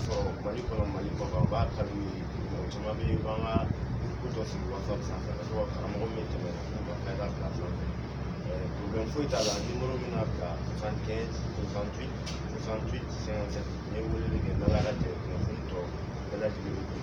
sɔrɔ Mali kɔnɔ Mali kɔkan u b'a kali mɔgɔ caman bɛ yen b'an ka ko dɔ sigi WhatsApp sanfɛ ka to ka karamɔgɔ min tɛmɛ k'u ka fayda bila sanfɛ problème foyi t'a la numéro min na bila 75 68 68 57 n'i ye weleli kɛ n'Ala ka jɛ kunnafoni tɔ bɛɛ lajɛlen bɛ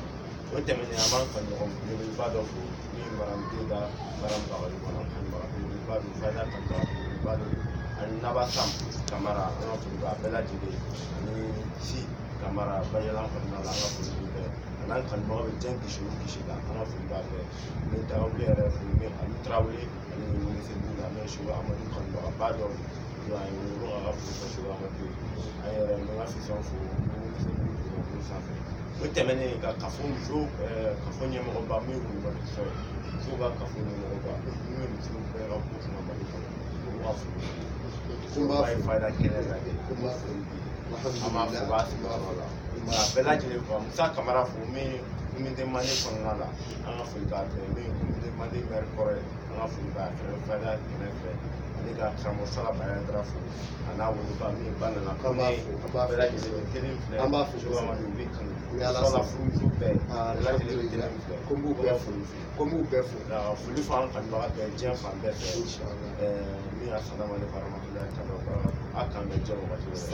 o tɛmɛnen an b'an kanuɲɔgɔn belebeleba dɔ fo min ye Maram Keyita Maram Bakari kɔnɔ kanubaga belebeleba don fayda kanubaga belebeleba don ani Naba Sam Kamara an ka foli b'a bɛɛ lajɛlen ani Si Kamara Baɲalan kɔnɔna la an ka foli b'u bɛɛ a n'an kanubaga bɛ diɲɛ kisi o kisi la an ka foli b'a bɛɛ ni Tarawele yɛrɛ foli bɛ Ali Tarawele ani Welesebugu la n'o ye Seko Amadu kanubagaba dɔ don an ye wele ko a ka foli fɔ Seko Amadu an yɛrɛ n bɛ n ka fisɛn fo Welesebugu dugukolo sanfɛ o tɛmɛnen ka kafo muso kafo ɲɛmɔgɔba min ye Kulubali fɛ musow ka kafo ɲɛmɔgɔba min ye musow bɛɛ ka ko kunna Mali kɔnɔ olu ka foli ba ye fayda kɛnɛ lajɛ an b'a fo b'a sigiyɔrɔ la a bɛɛ lajɛlen fo Musa Kamara fo min Communauté Mande kɔnɔna la an ka foli b'a bɛɛ min ye Communauté Mande maire kɔrɔ ye an ka foli b'a fɛ fayda kɛnɛ fɛ ale ka karamɔgɔ Sala Bayandara fo a n'a woloba min ye Banana ko bɛɛ lajɛlen bɛ kelen filɛ an b'a fo Seko Amadu u bɛ kanu Sala furumuso bɛɛ bɛɛ lajɛlen bɛ kelen filɛ ko n b'u bɛɛ fo ka foli fɔ an kanubaga bɛɛ diɲɛ fan bɛɛ fɛ min y'a salamu aleykum warahmatulahi taala wabarakatuh a kan bɛ diɲɛ wagati wɛrɛ.